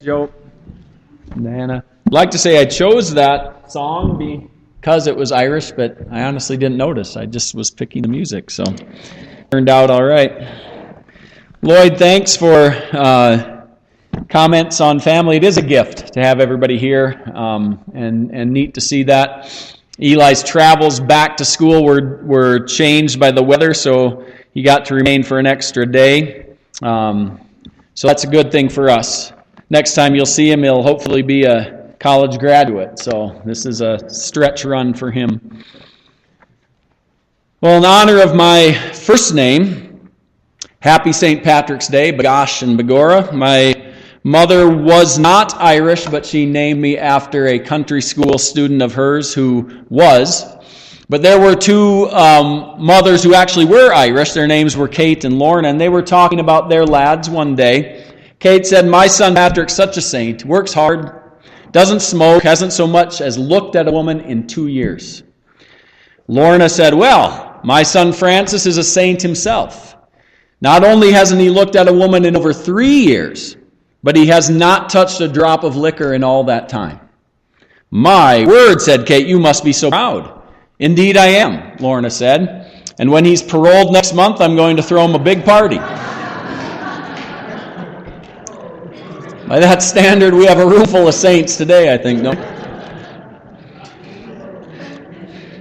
Joe, Nana. I'd like to say I chose that song because it was Irish, but I honestly didn't notice. I just was picking the music, so turned out all right. Lloyd, thanks for comments on family. It is a gift to have everybody here, and neat to see that. Eli's travels back to school were changed by the weather, so he got to remain for an extra day. So that's a good thing for us. Next time you'll see him, he'll hopefully be a college graduate. So this is a stretch run for him. Well, in honor of my first name, happy St. Patrick's Day, Bagosh and Begorra. My mother was not Irish, but she named me after a country school student of hers who was. But there were two mothers who actually were Irish. Their names were Kate and Lorna, and they were talking about their lads one day. Kate said, "My son Patrick's such a saint, works hard, doesn't smoke, hasn't so much as looked at a woman in 2 years." Lorna said, "Well, my son Francis is a saint himself. Not only hasn't he looked at a woman in over 3 years, but he has not touched a drop of liquor in all that time." "My word," said Kate, "you must be so proud." "Indeed I am," Lorna said. "And when he's paroled next month, I'm going to throw him a big party." By that standard, we have a room full of saints today, I think, don't we?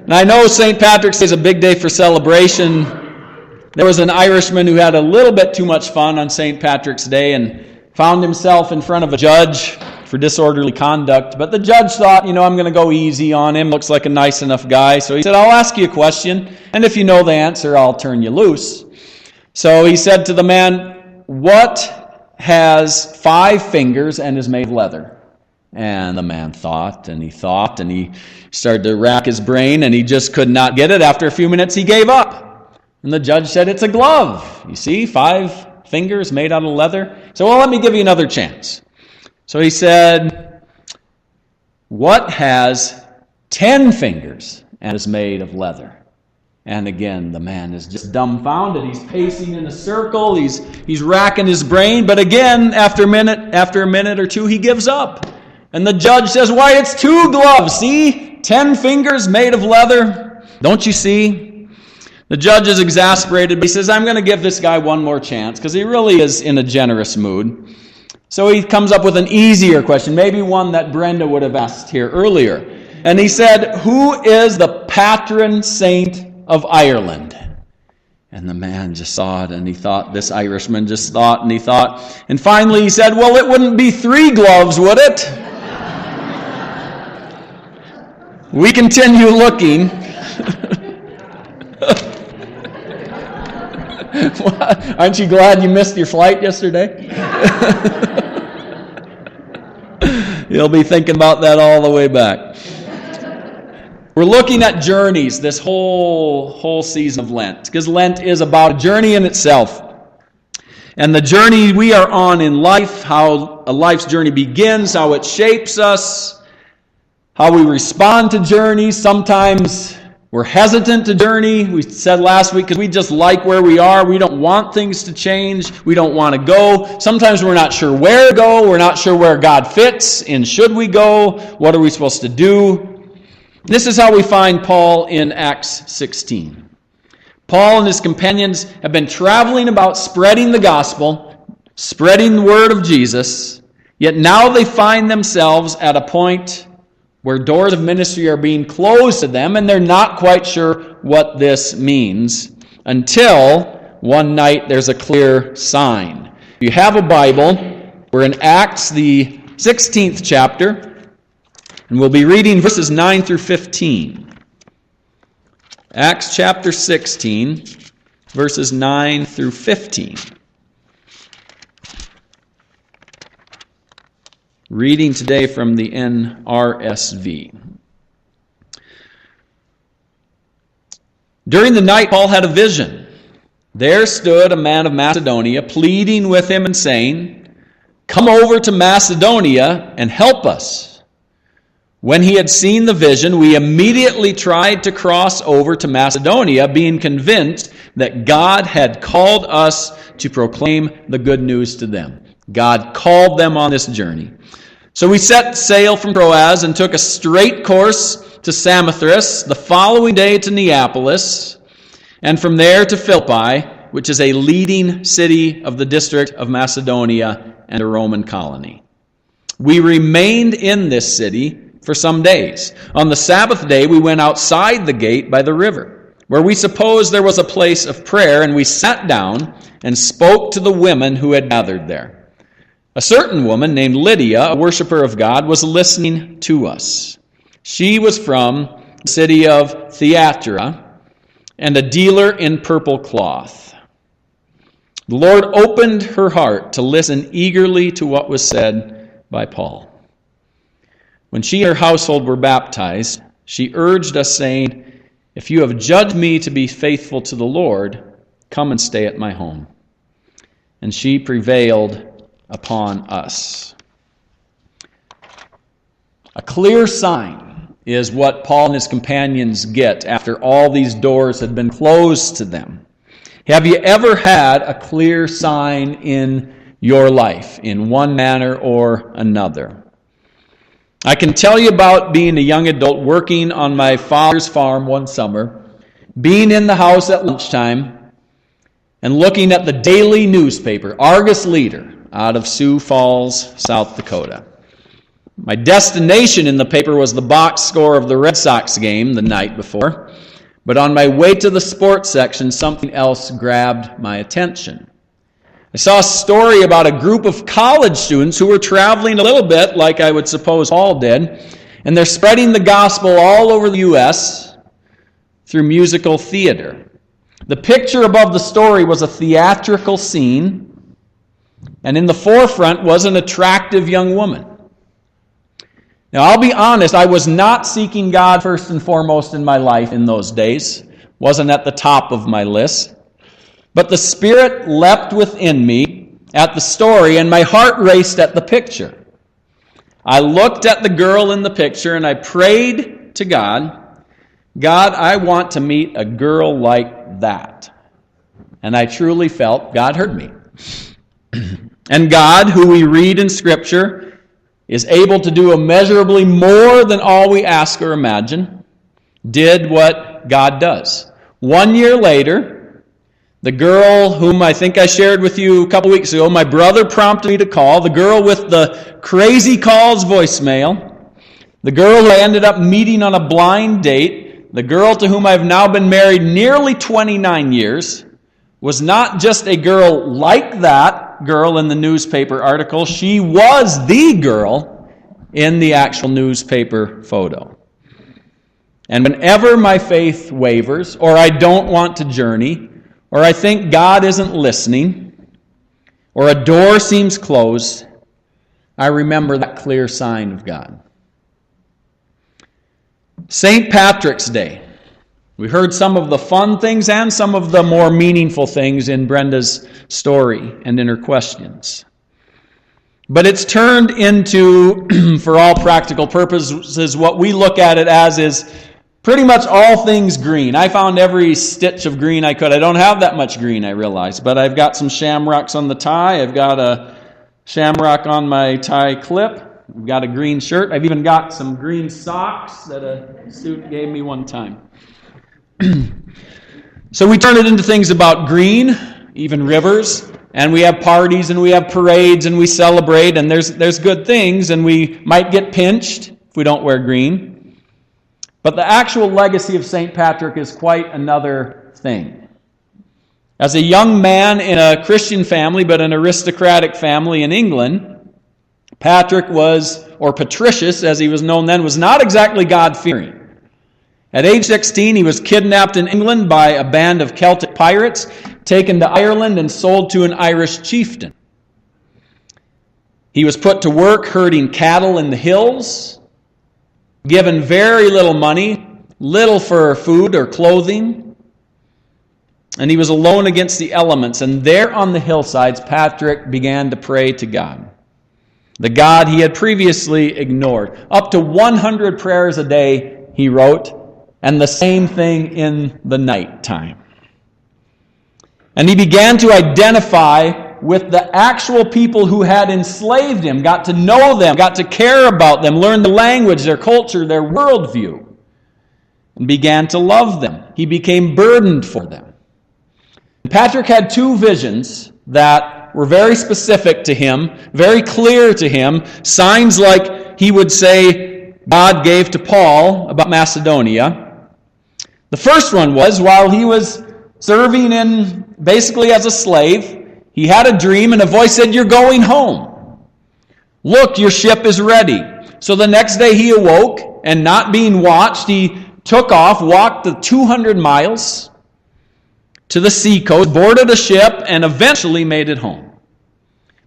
And I know St. Patrick's Day is a big day for celebration. There was an Irishman who had a little bit too much fun on St. Patrick's Day and found himself in front of a judge for disorderly conduct. But the judge thought, I'm going to go easy on him. Looks like a nice enough guy. So he said, "I'll ask you a question, and if you know the answer, I'll turn you loose." So he said to the man, "What has 5 fingers and is made of leather?" And the man thought, and he started to rack his brain, and he just could not get it. After a few minutes, he gave up. And the judge said, "It's a glove. You see, 5 fingers made out of leather." So, "Well, let me give you another chance." So he said, "What has 10 fingers and is made of leather?" And again, the man is just dumbfounded. He's pacing in a circle. He's racking his brain. But again, after a minute or two, he gives up. And the judge says, "Why, it's 2 gloves. See? 10 fingers made of leather. Don't you see?" The judge is exasperated. But he says, "I'm going to give this guy one more chance," because he really is in a generous mood. So he comes up with an easier question, maybe one that Brenda would have asked here earlier. And he said, "Who is the patron saint of Ireland?" And the man just saw it, and he thought, this Irishman just thought, and he thought, and finally he said, "Well, it wouldn't be 3 gloves, would it?" We continue looking. Aren't you glad you missed your flight yesterday? You'll be thinking about that all the way back. We're looking at journeys this whole season of Lent, because Lent is about a journey in itself. And the journey we are on in life, how a life's journey begins, how it shapes us, how we respond to journeys. Sometimes we're hesitant to journey. We said last week, because we just like where we are. We don't want things to change. We don't want to go. Sometimes we're not sure where to go. We're not sure where God fits in. Should we go? What are we supposed to do? This is how we find Paul in Acts 16. Paul and his companions have been traveling about spreading the gospel, spreading the word of Jesus, yet now they find themselves at a point where doors of ministry are being closed to them, and they're not quite sure what this means until one night there's a clear sign. If you have a Bible, we're in Acts, the 16th chapter, and we'll be reading verses 9 through 15. Acts chapter 16, verses 9 through 15. Reading today from the NRSV. During the night, Paul had a vision. There stood a man of Macedonia, pleading with him and saying, "Come over to Macedonia and help us." When he had seen the vision, we immediately tried to cross over to Macedonia, being convinced that God had called us to proclaim the good news to them. God called them on this journey. So we set sail from Troas and took a straight course to Samothrace, the following day to Neapolis, and from there to Philippi, which is a leading city of the district of Macedonia and a Roman colony. We remained in this city for some days. On the Sabbath day, we went outside the gate by the river, where we supposed there was a place of prayer, and we sat down and spoke to the women who had gathered there. A certain woman named Lydia, a worshiper of God, was listening to us. She was from the city of Thyatira and a dealer in purple cloth. The Lord opened her heart to listen eagerly to what was said by Paul. When she and her household were baptized, she urged us, saying, "If you have judged me to be faithful to the Lord, come and stay at my home." And she prevailed upon us. A clear sign is what Paul and his companions get after all these doors had been closed to them. Have you ever had a clear sign in your life, in one manner or another? I can tell you about being a young adult working on my father's farm one summer, being in the house at lunchtime, and looking at the daily newspaper, Argus Leader, out of Sioux Falls, South Dakota. My destination in the paper was the box score of the Red Sox game the night before, but on my way to the sports section, something else grabbed my attention. I saw a story about a group of college students who were traveling a little bit, like I would suppose Paul did, and they're spreading the gospel all over the U.S. through musical theater. The picture above the story was a theatrical scene, and in the forefront was an attractive young woman. Now, I'll be honest, I was not seeking God first and foremost in my life in those days. Wasn't at the top of my list. But the Spirit leapt within me at the story, and my heart raced at the picture. I looked at the girl in the picture, and I prayed to God, "God, I want to meet a girl like that." And I truly felt God heard me. And God, who we read in Scripture, is able to do immeasurably more than all we ask or imagine, did what God does. 1 year later, the girl whom I think I shared with you a couple weeks ago, my brother prompted me to call, the girl with the crazy calls voicemail, the girl who I ended up meeting on a blind date, the girl to whom I've now been married nearly 29 years, was not just a girl like that girl in the newspaper article. She was the girl in the actual newspaper photo. And whenever my faith wavers, or I don't want to journey, or I think God isn't listening, or a door seems closed, I remember that clear sign of God. St. Patrick's Day. We heard some of the fun things and some of the more meaningful things in Brenda's story and in her questions. But it's turned into, for all practical purposes, what we look at it as is pretty much all things green. I found every stitch of green I could. I don't have that much green, I realize, but I've got some shamrocks on the tie. I've got a shamrock on my tie clip. I've got a green shirt. I've even got some green socks that a student gave me one time. So we turn it into things about green, even rivers, and we have parties and we have parades and we celebrate, and there's good things, and we might get pinched if we don't wear green. But the actual legacy of St. Patrick is quite another thing. As a young man in a Christian family, but an aristocratic family in England, Patrick was, or Patricius as he was known then, was not exactly God-fearing. At age 16, he was kidnapped in England by a band of Celtic pirates, taken to Ireland and sold to an Irish chieftain. He was put to work herding cattle in the hills, given very little money, little for food or clothing, and he was alone against the elements. And there on the hillsides, Patrick began to pray to God, the God he had previously ignored. Up to 100 prayers a day, he wrote, and the same thing in the night time. And he began to identify with the actual people who had enslaved him, got to know them, got to care about them, learned the language, their culture, their worldview, and began to love them. He became burdened for them. Patrick had two visions that were very specific to him, very clear to him, signs like he would say God gave to Paul about Macedonia. The first one was while he was serving basically as a slave, he had a dream and a voice said, "You're going home. Look, your ship is ready." So the next day he awoke, and not being watched, he took off, walked the 200 miles to the seacoast, boarded a ship, and eventually made it home.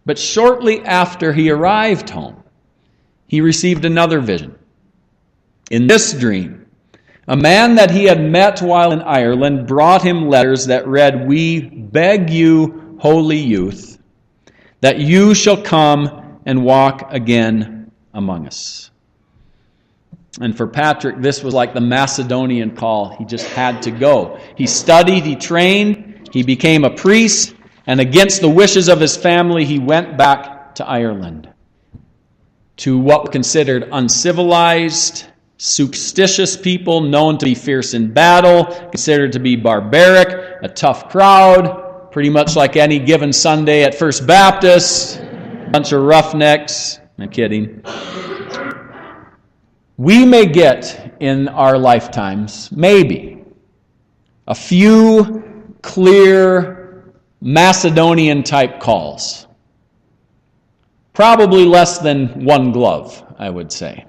But shortly after he arrived home, he received another vision. In this dream, a man that he had met while in Ireland brought him letters that read, "We beg you, holy youth, that you shall come and walk again among us." And for Patrick, this was like the Macedonian call. He just had to go. He studied, he trained, he became a priest, and against the wishes of his family, he went back to Ireland, to what were considered uncivilized, superstitious people, known to be fierce in battle, considered to be barbaric, a tough crowd, pretty much like any given Sunday at First Baptist, a bunch of roughnecks. I'm kidding. We may get in our lifetimes, maybe, a few clear Macedonian-type calls. Probably less than one glove, I would say.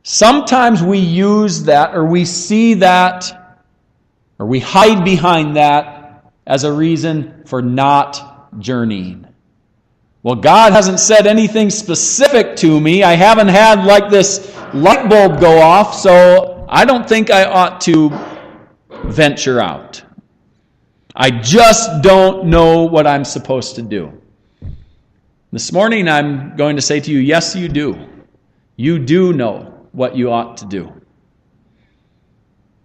Sometimes we use that, or we see that, or we hide behind that as a reason for not journeying. Well, God hasn't said anything specific to me. I haven't had like this light bulb go off, so I don't think I ought to venture out. I just don't know what I'm supposed to do. This morning I'm going to say to you, yes, you do. You do know what you ought to do.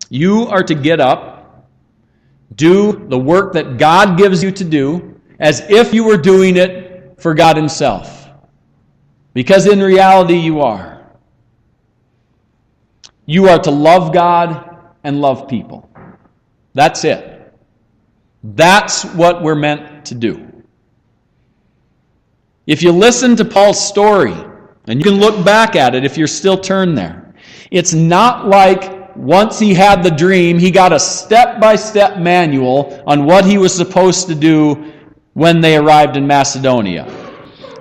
You are to get up, do the work that God gives you to do, as if you were doing it for God himself. Because in reality you are. You are to love God and love people. That's it. That's what we're meant to do. If you listen to Paul's story, and you can look back at it if you're still turned there, it's not like once he had the dream, he got a step-by-step manual on what he was supposed to do when they arrived in Macedonia.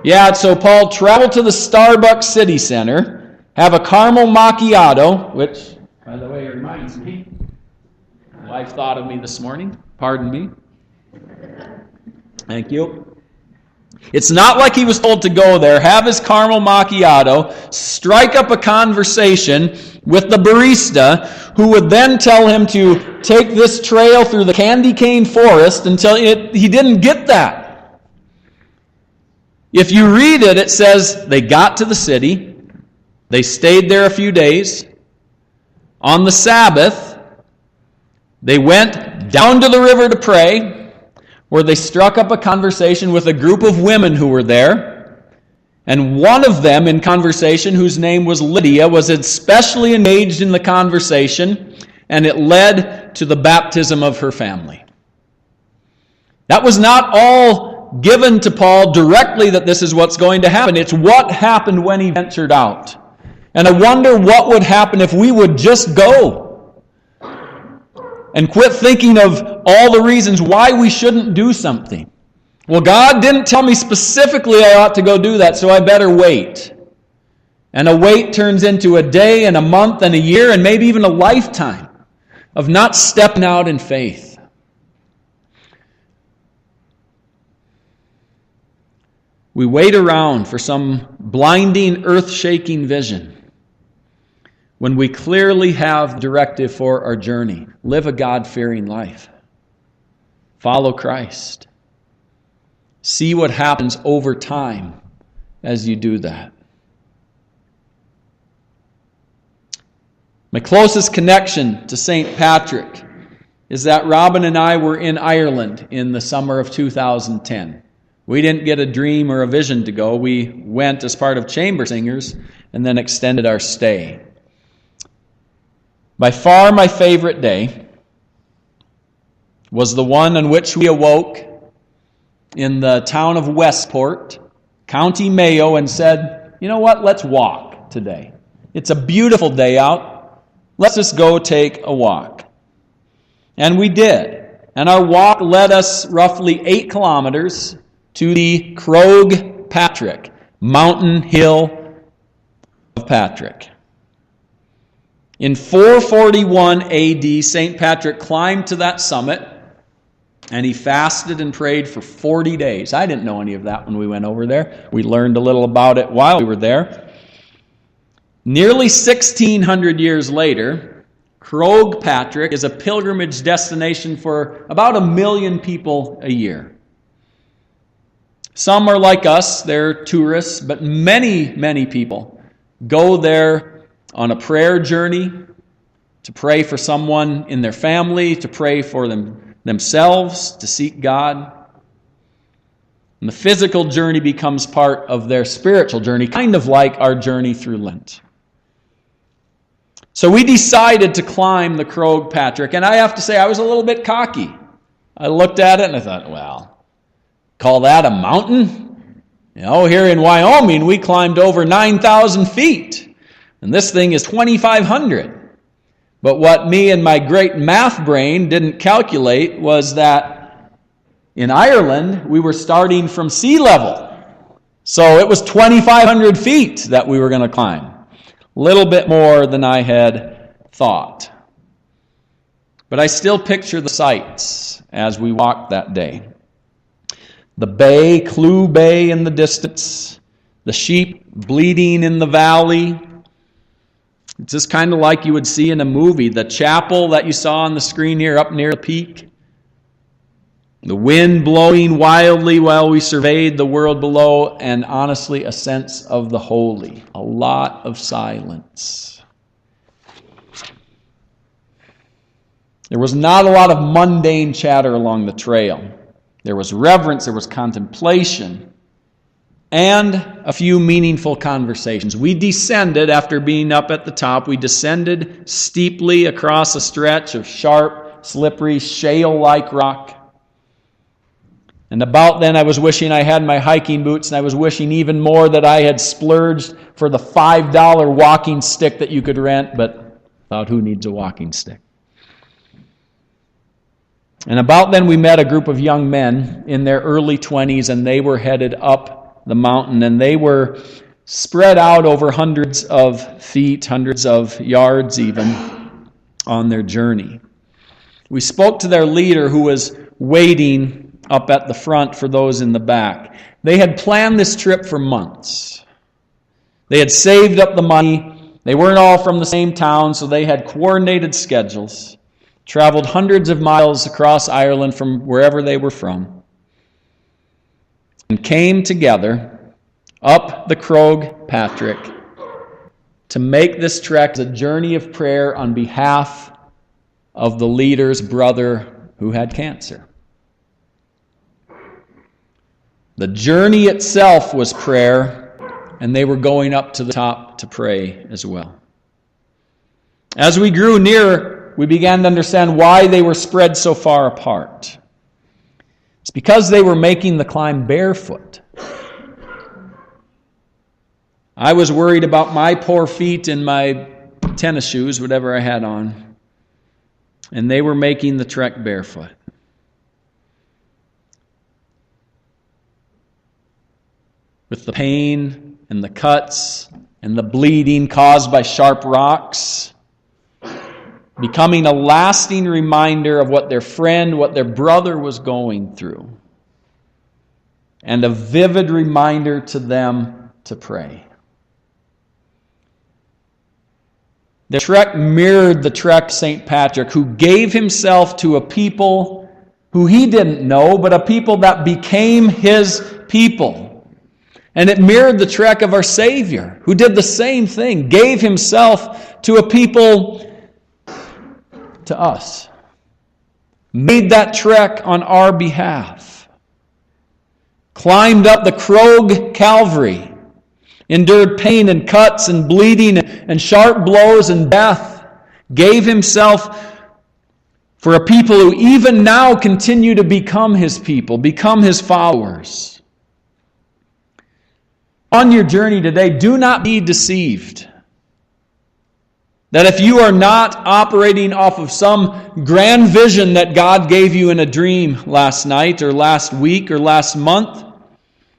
Yeah, so Paul traveled to the Starbucks City Center, have a caramel macchiato, which, by the way, reminds me, my wife thought of me this morning. Pardon me. Thank you. It's not like he was told to go there, have his caramel macchiato, strike up a conversation with the barista, who would then tell him to take this trail through the candy cane forest until he didn't get that. If you read it, it says they got to the city, they stayed there a few days. On the Sabbath, they went down to the river to pray, where they struck up a conversation with a group of women who were there. And one of them in conversation, whose name was Lydia, was especially engaged in the conversation, and it led to the baptism of her family. That was not all given to Paul directly that this is what's going to happen. It's what happened when he ventured out. And I wonder what would happen if we would just go and quit thinking of all the reasons why we shouldn't do something. Well, God didn't tell me specifically I ought to go do that, so I better wait. And a wait turns into a day and a month and a year and maybe even a lifetime of not stepping out in faith. We wait around for some blinding, earth-shaking vision when we clearly have directive for our journey. Live a God-fearing life. Follow Christ. See what happens over time as you do that. My closest connection to St. Patrick is that Robin and I were in Ireland in the summer of 2010. We didn't get a dream or a vision to go. We went as part of chamber singers and then extended our stay. By far my favorite day was the one on which we awoke in the town of Westport, County Mayo, and said, you know what, let's walk today. It's a beautiful day out. Let's just go take a walk. And we did. And our walk led us roughly 8 kilometers to the Crough Patrick, mountain hill of Patrick. In 441 AD, St. Patrick climbed to that summit, and he fasted and prayed for 40 days. I didn't know any of that when we went over there. We learned a little about it while we were there. Nearly 1,600 years later, Crough Patrick is a pilgrimage destination for about 1 million people a year. Some are like us, they're tourists, but many people go there on a prayer journey, to pray for someone in their family, to pray for themselves, to seek God. And the physical journey becomes part of their spiritual journey, kind of like our journey through Lent. So we decided to climb the Crough Patrick, and I have to say I was a little bit cocky. I looked at it and I thought, well, call that a mountain? You know, here in Wyoming we climbed over 9,000 feet, and this thing is 2,500. But what me and my great math brain didn't calculate was that in Ireland we were starting from sea level. So it was 2,500 feet that we were going to climb. A little bit more than I had thought. But I still picture the sights as we walked that day. The bay, Crough Bay in the distance, the sheep bleating in the valley. It's just kind of like you would see in a movie. The chapel that you saw on the screen here up near the peak. The wind blowing wildly while we surveyed the world below, and honestly, a sense of the holy. A lot of silence. There was not a lot of mundane chatter along the trail. There was reverence, there was contemplation, and a few meaningful conversations. We descended, after being up at the top, we descended steeply across a stretch of sharp, slippery, shale-like rock. And about then I was wishing I had my hiking boots, and I was wishing even more that I had splurged for the $5 walking stick that you could rent, but thought, who needs a walking stick? And about then we met a group of young men in their early 20s, and they were headed up the mountain, and they were spread out over hundreds of feet, hundreds of yards even, on their journey. We spoke to their leader, who was waiting up at the front for those in the back. They had planned this trip for months. They had saved up the money. They weren't all from the same town, so they had coordinated schedules. Traveled hundreds of miles across Ireland from wherever they were from, and came together up the Crough Patrick to make this trek a journey of prayer on behalf of the leader's brother who had cancer. The journey itself was prayer, and they were going up to the top to pray as well. As we grew nearer, we began to understand why they were spread so far apart. It's because they were making the climb barefoot. I was worried about my poor feet and my tennis shoes, whatever I had on, and they were making the trek barefoot. With the pain and the cuts and the bleeding caused by sharp rocks, becoming a lasting reminder of what their friend, what their brother was going through, and a vivid reminder to them to pray. The trek mirrored the trek of St. Patrick, who gave himself to a people who he didn't know, but a people that became his people. And it mirrored the trek of our Savior, who did the same thing, gave himself to a people, to us. made that trek on our behalf, climbed up the Crough Calvary, endured pain and cuts and bleeding and sharp blows and death, gave himself for a people who even now continue to become his people, become his followers. On your journey today, do not be deceived that if you are not operating off of some grand vision that God gave you in a dream last night or last week or last month,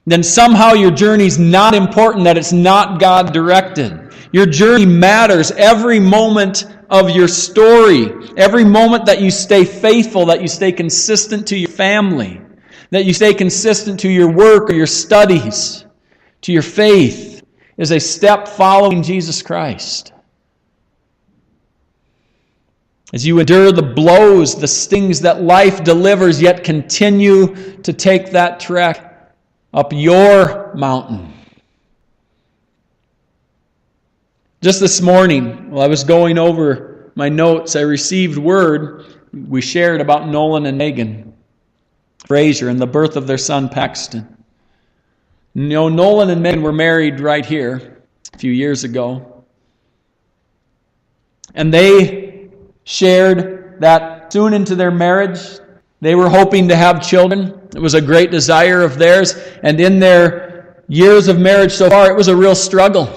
then somehow your journey's not important, that it's not God-directed. Your journey matters every moment of your story, every moment that you stay faithful, that you stay consistent to your family, that you stay consistent to your work or your studies, to your faith, is a step following Jesus Christ. As you endure the blows, the stings that life delivers, yet continue to take that trek up your mountain. Just this morning, while I was going over my notes, I received word we shared about Nolan and Megan Frazier and the birth of their son Paxton. You know, Nolan and Megan were married right here a few years ago. And they shared that soon into their marriage, they were hoping to have children. It was a great desire of theirs. And in their years of marriage so far, it was a real struggle.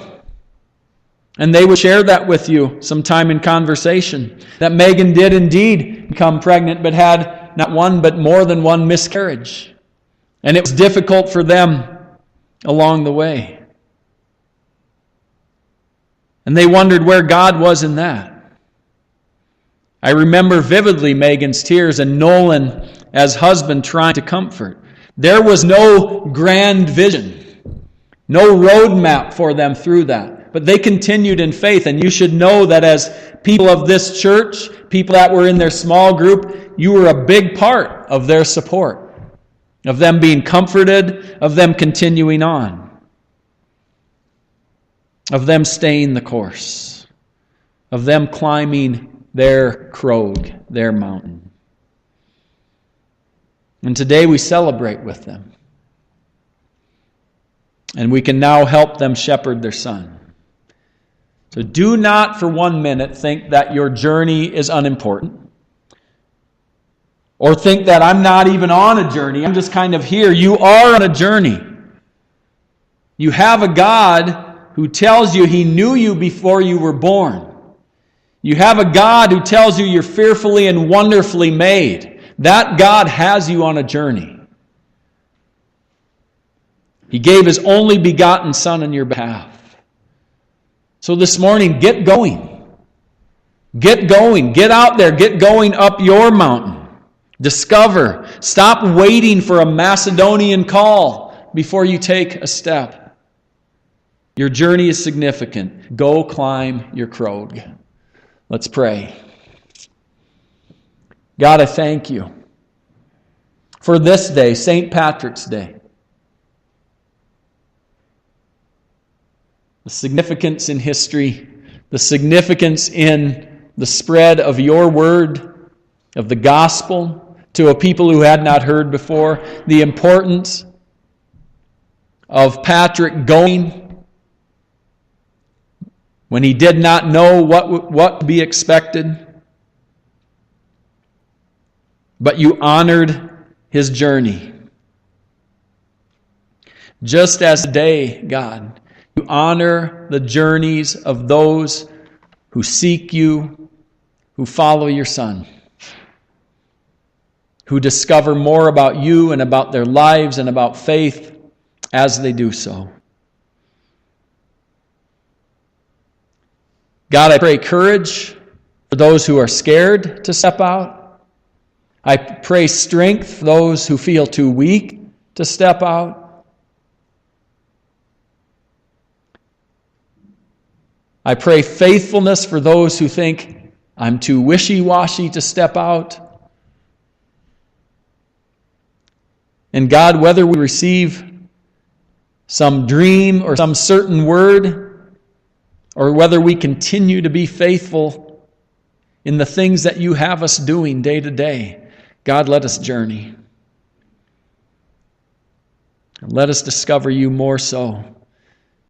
And they would share that with you sometime in conversation. That Megan did indeed become pregnant, but had not one, but more than one miscarriage. And it was difficult for them along the way. And they wondered where God was in that. I remember vividly Megan's tears and Nolan as husband trying to comfort. There was no grand vision, no roadmap for them through that. But they continued in faith, and you should know that as people of this church, people that were in their small group, you were a big part of their support, of them being comforted, of them continuing on, of them staying the course, of them climbing their Crough, their mountain. And today we celebrate with them. And we can now help them shepherd their son. So do not for 1 minute think that your journey is unimportant. Or think that I'm not even on a journey, I'm just kind of here. You are on a journey. You have a God who tells you He knew you before you were born. You have a God who tells you you're fearfully and wonderfully made. That God has you on a journey. He gave His only begotten Son on your behalf. So this morning, get going. Get going. Get out there. Get going up your mountain. Discover. Stop waiting for a Macedonian call before you take a step. Your journey is significant. Go climb your Crough. Let's pray. God, I thank you for this day, St. Patrick's Day. The significance in history, the significance in the spread of your word, of the gospel to a people who had not heard before, the importance of Patrick going when he did not know what to be expected, but you honored his journey. Just as today, God, you honor the journeys of those who seek you, who follow your Son, who discover more about you and about their lives and about faith as they do so. God, I pray courage for those who are scared to step out. I pray strength for those who feel too weak to step out. I pray faithfulness for those who think I'm too wishy-washy to step out. And God, whether we receive some dream or some certain word, or whether we continue to be faithful in the things that you have us doing day to day, God, let us journey. And let us discover you more so